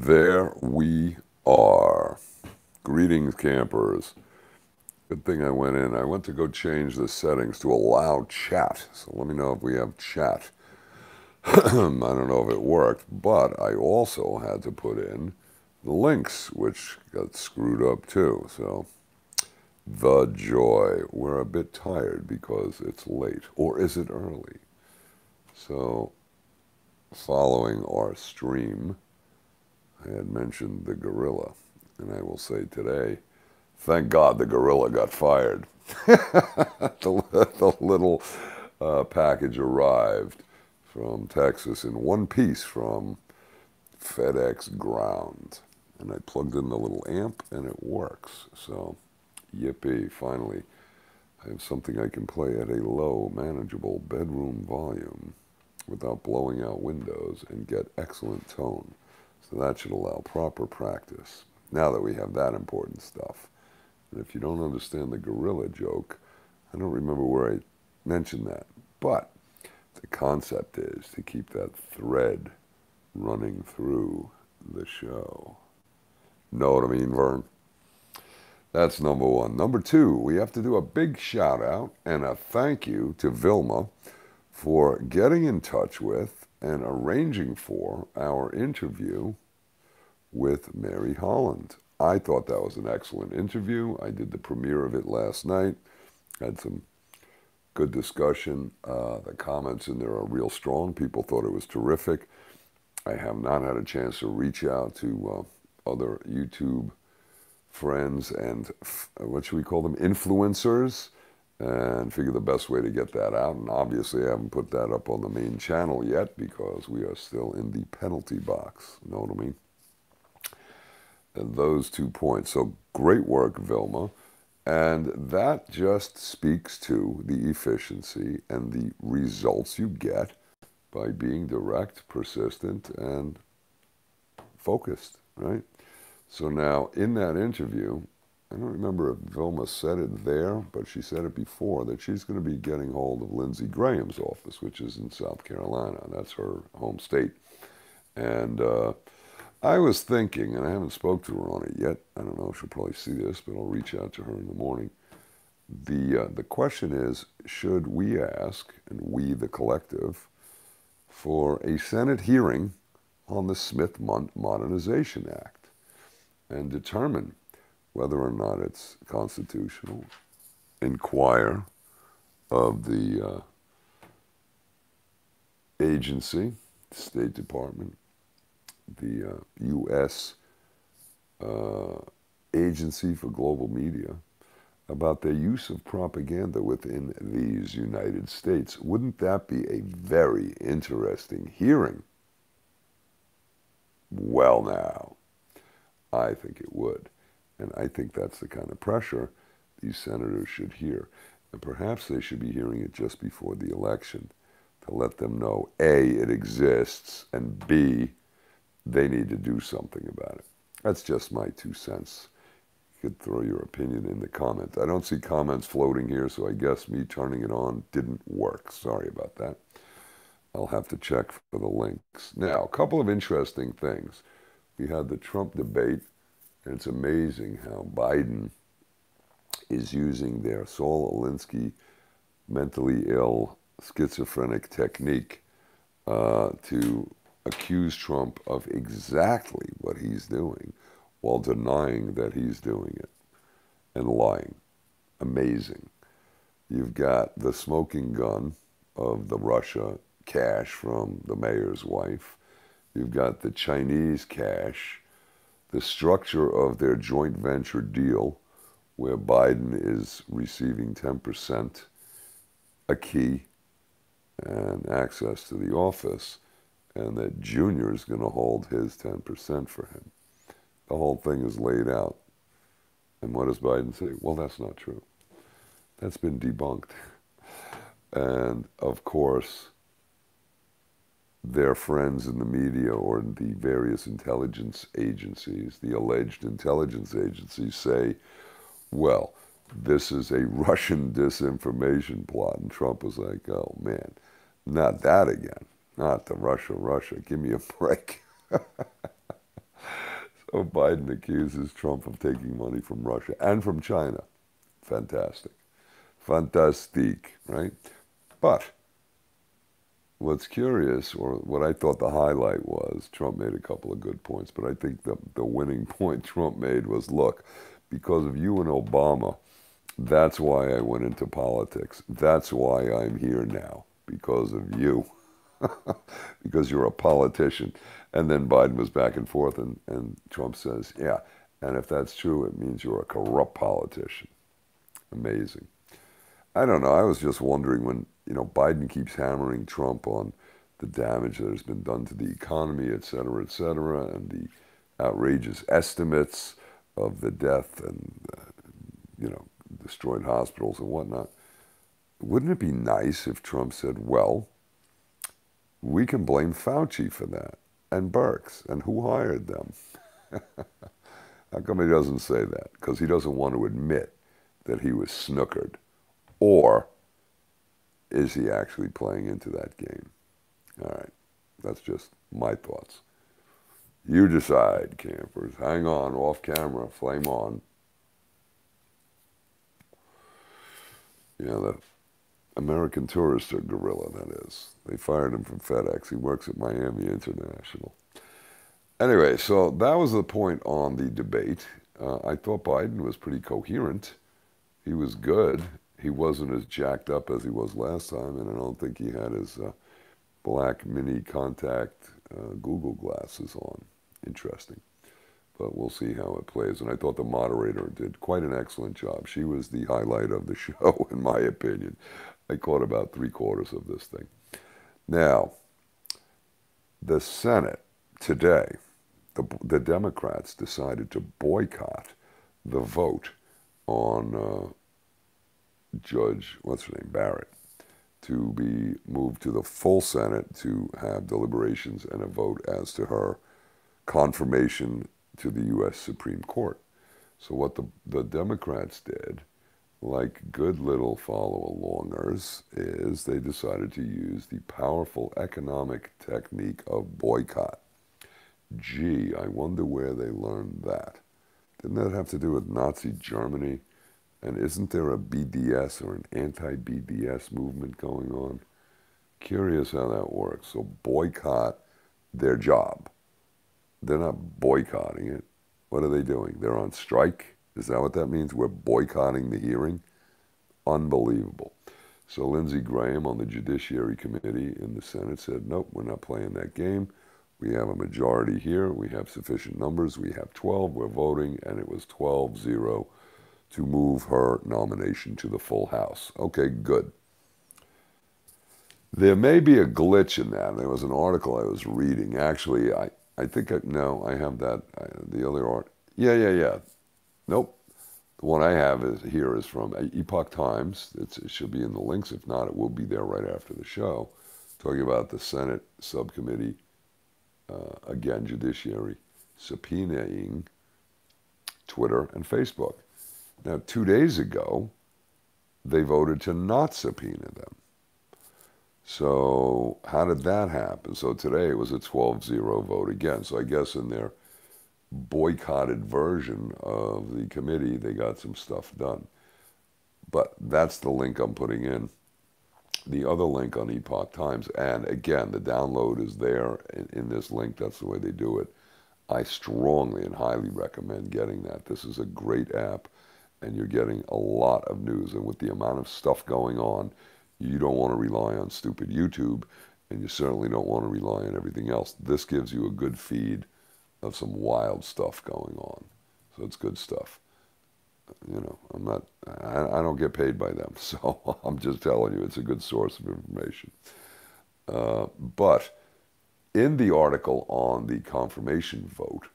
There we are. Greetings, campers. Good thing I went in. I went to go change the settings to allow chat. So let me know if we have chat. I don't know if it worked, but I also had to put in the links, which got screwed up too. So the joy. We're a bit tired because it's late. Or is it early? So following our stream, I had mentioned the gorilla, and I will say today, thank God the gorilla got fired. The little package arrived from Texas in one piece from FedEx Ground, and I plugged in the little amp, and it works. So, yippee, finally, I have something I can play at a low, manageable bedroom volume without blowing out windows and get excellent tone. So that should allow proper practice. Now that we have that important stuff. And if you don't understand the gorilla joke, I don't remember where I mentioned that. But the concept is to keep that thread running through the show. Know what I mean, Vern? That's number one. Number two, we have to do a big shout out and a thank you to Vilma for getting in touch with and arranging for our interview with Mary Holland. I thought that was an excellent interview. I did the premiere of it last night. Had some good discussion. The comments in there are real strong. People thought it was terrific. I have not had a chance to reach out to other YouTube friends and, what should we call them, influencers, and figure the best way to get that out. And obviously I haven't put that up on the main channel yet because we are still in the penalty box. You know what I mean? And those 2 points. So great work, Vilma. And that just speaks to the efficiency and the results you get by being direct, persistent, and focused, right? So now, in that interview, I don't remember if Vilma said it there, but she said it before, that she's going to be getting hold of Lindsey Graham's office, which is in South Carolina. That's her home state. And I was thinking, and I haven't spoke to her on it yet. I don't know if she'll probably see this, but I'll reach out to her in the morning. The question is, should we ask, and we the collective, for a Senate hearing on the Smith Modernization Act and determine whether or not it's constitutional, inquire of the agency, State Department, the U.S. Agency for Global Media, about their use of propaganda within these United States. Wouldn't that be a very interesting hearing? Well, now, I think it would. And I think that's the kind of pressure these senators should hear. And perhaps they should be hearing it just before the election to let them know, A, it exists, and B, they need to do something about it. That's just my 2 cents. You could throw your opinion in the comments. I don't see comments floating here, so I guess me turning it on didn't work. Sorry about that. I'll have to check for the links. Now, a couple of interesting things. We had the Trump debate, and it's amazing how Biden is using their Saul Alinsky mentally ill schizophrenic technique to accuse Trump of exactly what he's doing while denying that he's doing it and lying. Amazing. You've got the smoking gun of the Russia cash from the mayor's wife. You've got the Chinese cash, the structure of their joint venture deal where Biden is receiving 10% a key and access to the office, and that Junior is going to hold his 10% for him. The whole thing is laid out. And what does Biden say? Well, that's not true. That's been debunked. And, of course, their friends in the media or the various intelligence agencies, the alleged intelligence agencies, say, well, this is a Russian disinformation plot. And Trump was like, oh, man, not that again. Not the Russia. Give me a break. So Biden accuses Trump of taking money from Russia and from China. Fantastic. Fantastique, right? But what's curious, or what I thought the highlight was, Trump made a couple of good points, but I think the winning point Trump made was, look, because of you and Obama, that's why I went into politics. That's why I'm here now, because of you. Because you're a politician. And then Biden was back and forth, and Trump says, yeah, and if that's true, it means you're a corrupt politician. Amazing. I don't know. I was just wondering when, Biden keeps hammering Trump on the damage that has been done to the economy, et cetera, and the outrageous estimates of the death and, destroyed hospitals and whatnot. Wouldn't it be nice if Trump said, well, we can blame Fauci for that, and Birx, and who hired them? How come he doesn't say that? Because he doesn't want to admit that he was snookered. Or is he actually playing into that game? All right, that's just my thoughts. You decide, campers. Hang on, off camera, flame on. The American tourister gorilla, that is. They fired him from FedEx. He works at Miami International. Anyway, so that was the point on the debate. I thought Biden was pretty coherent. He was good. He wasn't as jacked up as he was last time, and I don't think he had his black mini contact Google glasses on. Interesting. But we'll see how it plays. And I thought the moderator did quite an excellent job. She was the highlight of the show, in my opinion. I caught about 3/4 of this thing. Now, the Senate today, the Democrats decided to boycott the vote on Judge, what's her name, Barrett, to be moved to the full Senate to have deliberations and a vote as to her confirmation to the U.S. Supreme Court. So what the Democrats did, like good little follow-alongers, is they decided to use the powerful economic technique of boycott. Gee, I wonder where they learned that. Didn't that have to do with Nazi Germany? And isn't there a BDS or an anti-BDS movement going on? Curious how that works. So boycott their job. They're not boycotting it. What are they doing? They're on strike? Is that what that means? We're boycotting the hearing? Unbelievable. So Lindsey Graham on the Judiciary Committee in the Senate said, nope, we're not playing that game. We have a majority here. We have sufficient numbers. We have 12. We're voting. And it was 12-0 to move her nomination to the full House. Okay, good. There may be a glitch in that. There was an article I was reading. Actually, I think, no, I have that, the other art. Yeah. Nope. The one I have here is from Epoch Times. It should be in the links. If not, it will be there right after the show. Talking about the Senate subcommittee, again, Judiciary, subpoenaing Twitter and Facebook. Now, 2 days ago, they voted to not subpoena them. So how did that happen? So today it was a 12-0 vote again. So I guess in their boycotted version of the committee, they got some stuff done. But that's the link I'm putting in. The other link on Epoch Times, and again, the download is there in this link. That's the way they do it. I strongly and highly recommend getting that. This is a great app, and you're getting a lot of news. And with the amount of stuff going on, you don't want to rely on stupid YouTube, and you certainly don't want to rely on everything else. This gives you a good feed of some wild stuff going on. So it's good stuff. I don't get paid by them, so I'm just telling you, it's a good source of information. But in the article on the confirmation vote,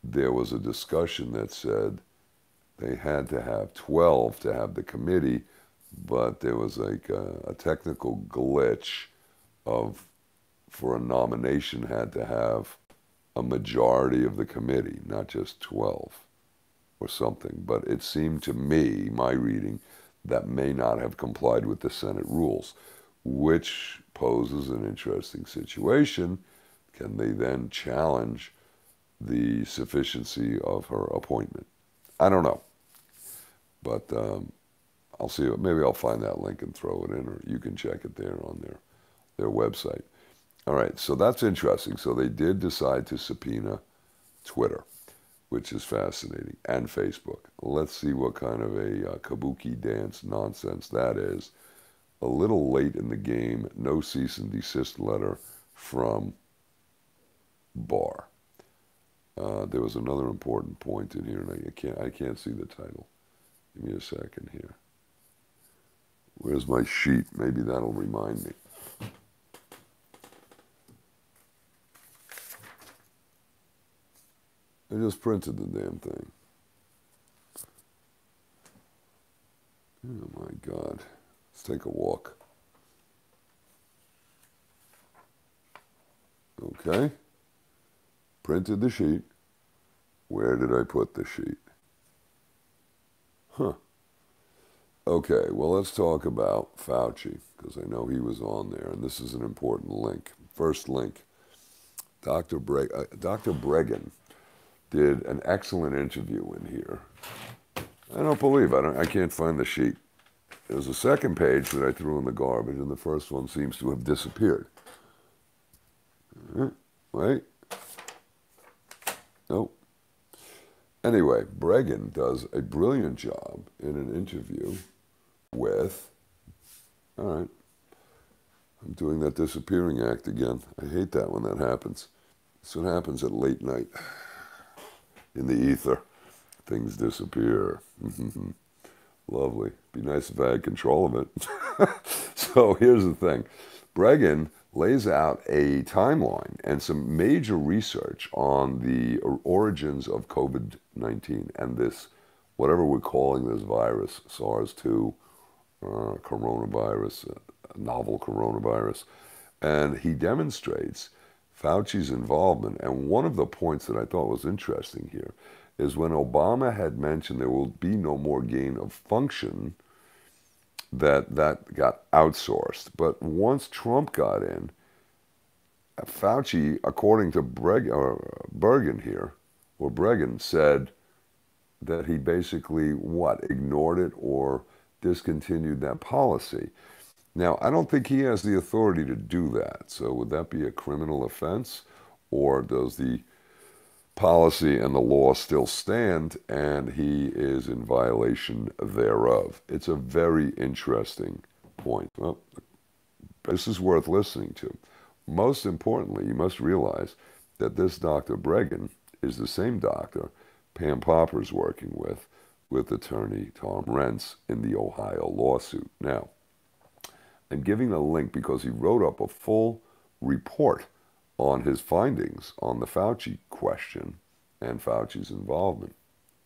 there was a discussion that said they had to have 12 to have the committee, but there was like a technical glitch for a nomination had to have a majority of the committee, not just 12 or something. But it seemed to me, my reading, that may not have complied with the Senate rules, which poses an interesting situation. Can they then challenge the sufficiency of her appointment. I don't know, but I'll see. Maybe I'll find that link and throw it in, or you can check it there on their website. All right, so that's interesting. So they did decide to subpoena Twitter, which is fascinating, and Facebook. Let's see what kind of a kabuki dance nonsense that is. A little late in the game, no cease and desist letter from Barr. There was another important point in here, and I can't see the title. Give me a second here. Where's my sheet? Maybe that'll remind me. I just printed the damn thing. Oh my God. Let's take a walk. Okay. Printed the sheet. Where did I put the sheet? Huh. Okay, well, let's talk about Fauci, because I know he was on there, and this is an important link. First link, Dr. Breggin did an excellent interview in here. I don't believe, I can't find the sheet. There's a second page that I threw in the garbage, and the first one seems to have disappeared. Wait. Nope. Anyway, Breggin does a brilliant job in an interview with, all right, I'm doing that disappearing act again. I hate that when that happens. That's what happens at late night. In the ether, things disappear. Lovely. Be nice if I had control of it. So here's the thing. Breggin lays out a timeline and some major research on the origins of COVID-19 and this, whatever we're calling this virus, SARS-2, coronavirus, novel coronavirus. And he demonstrates Fauci's involvement. And one of the points that I thought was interesting here is when Obama had mentioned there will be no more gain of function, that got outsourced. But once Trump got in, Fauci, according to Breggin here, or Breggin, said that he basically, ignored it or discontinued that policy. Now, I don't think he has the authority to do that. So would that be a criminal offense? Or does the policy and the law still stand and he is in violation thereof? It's a very interesting point. Well, this is worth listening to. Most importantly, you must realize that this Dr. Breggin is the same doctor Pam Popper's working with attorney Tom Rentz in the Ohio lawsuit. Now, I'm giving a link because he wrote up a full report on his findings on the Fauci question and Fauci's involvement,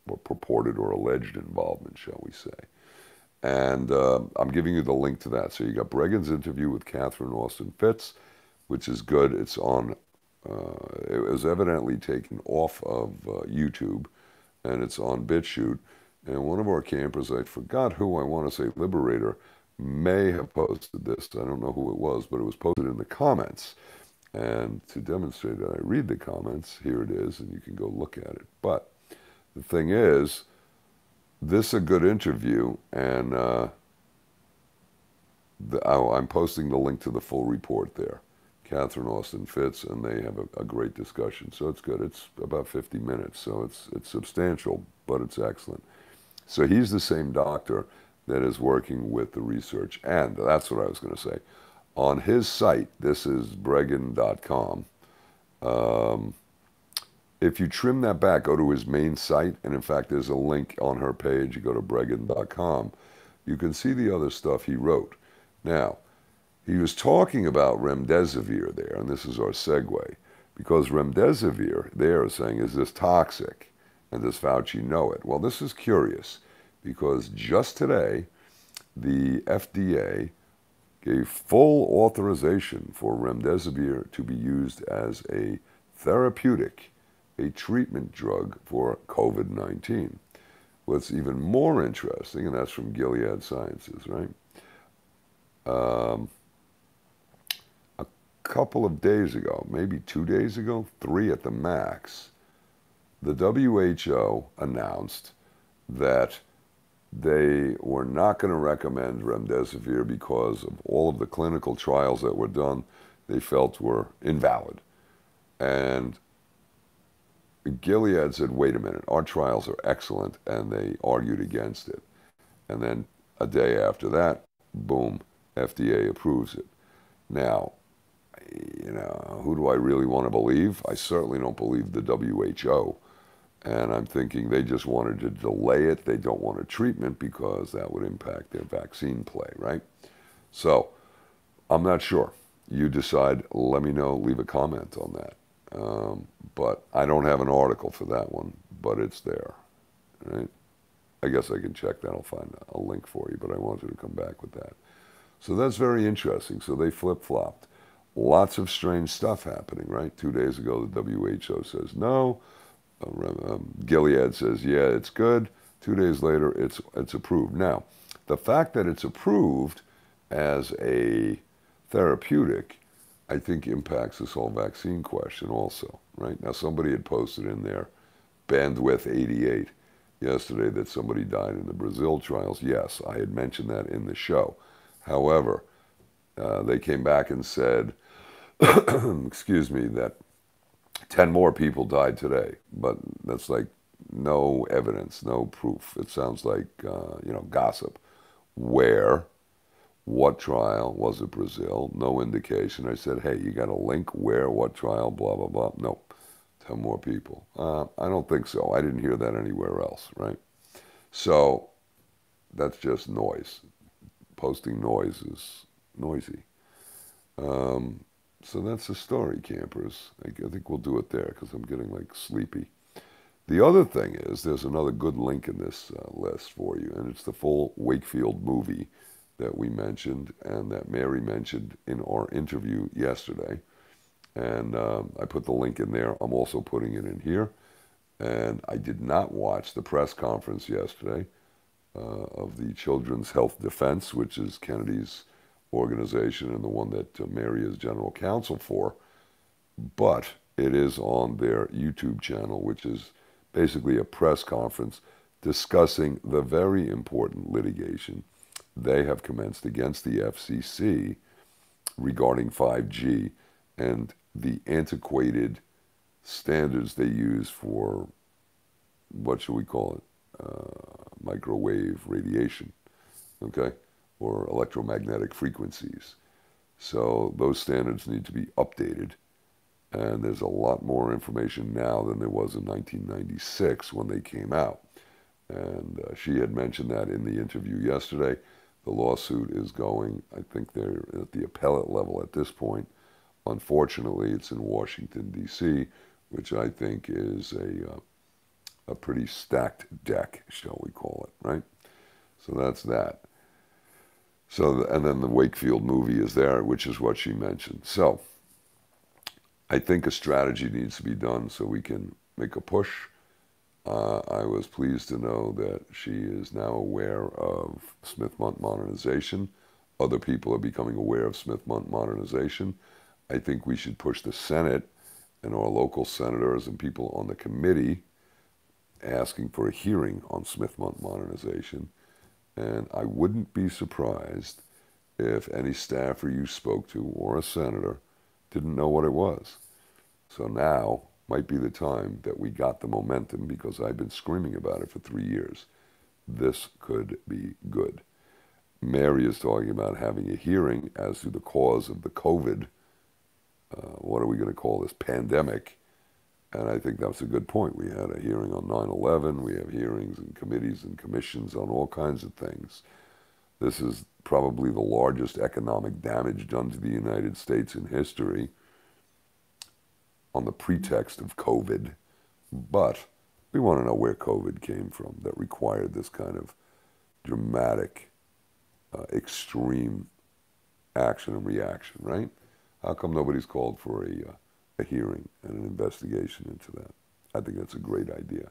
or purported or alleged involvement, shall we say. And I'm giving you the link to that. So you got Breggin's interview with Kathryn Austin Fitts, which is good. It's on, it was evidently taken off of YouTube, and it's on BitChute. And one of our campers, I forgot who, I want to say Liberator, may have posted this. I don't know who it was, but it was posted in the comments. And to demonstrate that I read the comments, here it is, and you can go look at it. But the thing is, this is a good interview, and I'm posting the link to the full report there. Kathryn Austin Fitts, and they have a great discussion. So it's good. It's about 50 minutes, so it's substantial, but it's excellent. So he's the same doctor that is working with the research. And that's what I was going to say. On his site, this is breggin.com. If you trim that back, go to his main site, and in fact, there's a link on her page. You go to breggin.com. You can see the other stuff he wrote. Now, he was talking about remdesivir there, and this is our segue, because remdesivir, they are saying, is this toxic? And does Fauci know it? Well, this is curious, because just today, the FDA gave full authorization for remdesivir to be used as a therapeutic, a treatment drug for COVID-19. What's even more interesting, and that's from Gilead Sciences, right? A couple of days ago, maybe 2 days ago, 3 at the max, the WHO announced that they were not going to recommend remdesivir because of all of the clinical trials that were done they felt were invalid. And Gilead said, wait a minute, our trials are excellent, and they argued against it. And then a day after that, boom, FDA approves it. Now, who do I really want to believe? I certainly don't believe the WHO. And I'm thinking they just wanted to delay it. They don't want a treatment because that would impact their vaccine play, right? So I'm not sure. You decide, let me know, leave a comment on that. But I don't have an article for that one, but it's there, right? I guess I can check that. I'll find a link for you, but I wanted to come back with that. So that's very interesting. So they flip-flopped. Lots of strange stuff happening, right? 2 days ago, the WHO says no. Gilead says, yeah, it's good. 2 days later, it's approved. Now, the fact that it's approved as a therapeutic, I think impacts this whole vaccine question also, right? Now, somebody had posted in there, bandwidth 88, yesterday that somebody died in the Brazil trials. Yes, I had mentioned that in the show. However, they came back and said, excuse me, that 10 more people died today, but that's like no evidence, no proof. It sounds like, gossip. Where? What trial? Was it Brazil? No indication. I said, hey, you got a link? Where? What trial? Blah, blah, blah. Nope. 10 more people. I don't think so. I didn't hear that anywhere else, right? So that's just noise. Posting noise is noisy. So that's the story, campers. I think we'll do it there because I'm getting like sleepy. The other thing is there's another good link in this list for you, and it's the full Wakefield movie that we mentioned and that Mary mentioned in our interview yesterday. And I put the link in there. I'm also putting it in here. And I did not watch the press conference yesterday of the Children's Health Defense, which is Kennedy's organization and the one that Mary is general counsel for. But it is on their YouTube channel, which is basically a press conference discussing the very important litigation they have commenced against the FCC regarding 5G and the antiquated standards they use for, what should we call it, microwave radiation, okay, or electromagnetic frequencies. So those standards need to be updated, and there's a lot more information now than there was in 1996 when they came out. And she had mentioned that in the interview yesterday. The lawsuit is going, I think they're at the appellate level at this point. Unfortunately, it's in Washington, D.C., which I think is a pretty stacked deck, shall we call it, right? So that's that. So, and then the Wakefield movie is there, which is what she mentioned. So I think a strategy needs to be done so we can make a push. I was pleased to know that she is now aware of Smith-Mundt modernization. Other people are becoming aware of Smith-Mundt modernization. I think we should push the Senate and our local senators and people on the committee asking for a hearing on Smith-Mundt modernization. And I wouldn't be surprised if any staffer you spoke to or a senator didn't know what it was. So now might be the time that we got the momentum, because I've been screaming about it for 3 years. This could be good. Mary is talking about having a hearing as to the cause of the COVID, what are we going to call this, pandemic. And I think that's a good point. We had a hearing on 9/11. We have hearings and committees and commissions on all kinds of things. This is probably the largest economic damage done to the United States in history on the pretext of COVID. But we want to know where COVID came from that required this kind of dramatic, extreme action and reaction, right? How come nobody's called for a hearing and an investigation into that? I think that's a great idea.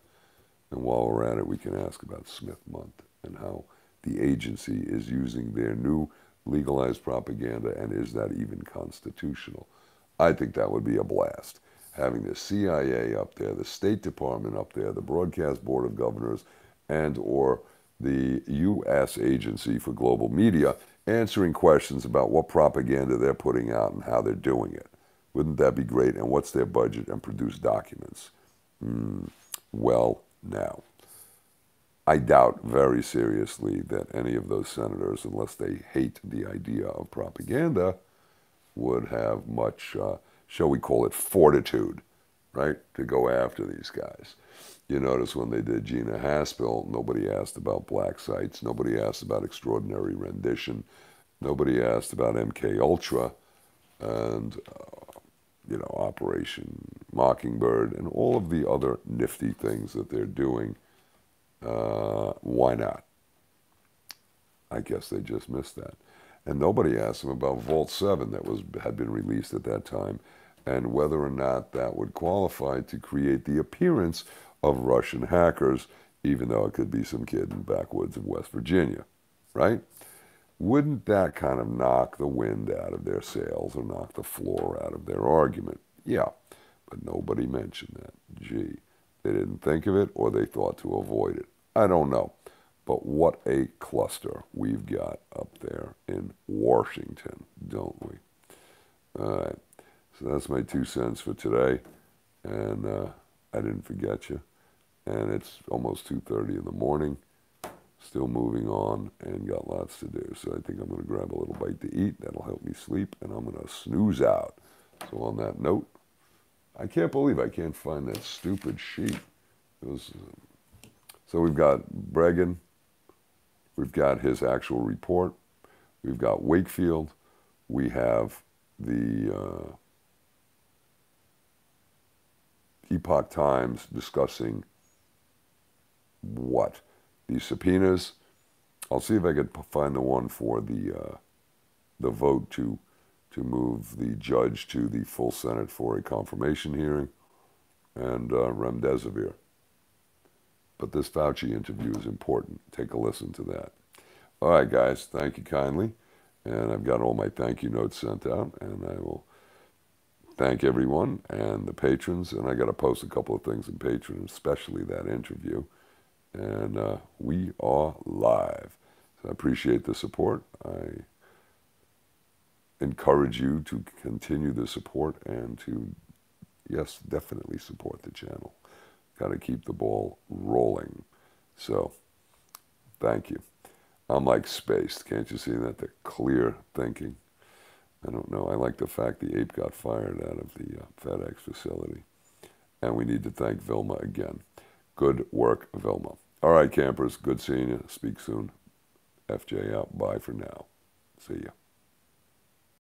And while we're at it, we can ask about Smith-Mundt and how the agency is using their new legalized propaganda, and is that even constitutional? I think that would be a blast. having the CIA up there, the State Department up there, the Broadcast Board of Governors, and or the U.S. Agency for Global Media answering questions about what propaganda they're putting out and how they're doing it. Wouldn't that be great? And what's their budget? And produce documents. Well, now, I doubt very seriously that any of those senators, unless they hate the idea of propaganda, would have much, shall we call it, fortitude, right, to go after these guys. You notice when they did Gina Haspel, nobody asked about black sites, nobody asked about extraordinary rendition, nobody asked about MK Ultra, and you know, Operation Mockingbird, and all of the other nifty things that they're doing. Why not? I guess they just missed that. And nobody asked them about Vault 7 that had been released at that time, and whether or not that would qualify to create the appearance of Russian hackers, even though it could be some kid in the backwoods of West Virginia, right? Wouldn't that kind of knock the wind out of their sails or knock the floor out of their argument? Yeah, but nobody mentioned that. Gee, they didn't think of it, or they thought to avoid it. I don't know. But what a cluster we've got up there in Washington, don't we? All right, so that's my 2 cents for today, and I didn't forget you. And it's almost 2:30 in the morning. Still moving on and got lots to do. So I think I'm going to grab a little bite to eat. That'll help me sleep, and I'm going to snooze out. So on that note, I can't believe I can't find that stupid sheet. It was, so we've got Breggin. We've got his actual report. We've got Wakefield. We have the Epoch Times discussing what? These subpoenas. I'll see if I could find the one for the vote to move the judge to the full Senate for a confirmation hearing, and remdesivir. But this Fauci interview is important. Take a listen to that. All right, guys, thank you kindly. And I've got all my thank you notes sent out, and I will thank everyone and the patrons. And I got to post a couple of things in Patreon, especially that interview. And we are live. So I appreciate the support. I encourage you to continue the support and to, yes, definitely support the channel. Got to keep the ball rolling. So, thank you. I'm like spaced. Can't you see that? The clear thinking. I don't know. I like the fact the ape got fired out of the FedEx facility. And we need to thank Vilma again. Good work, Vilma. All right, campers. Good seeing you. Speak soon. FJ out. Bye for now. See ya.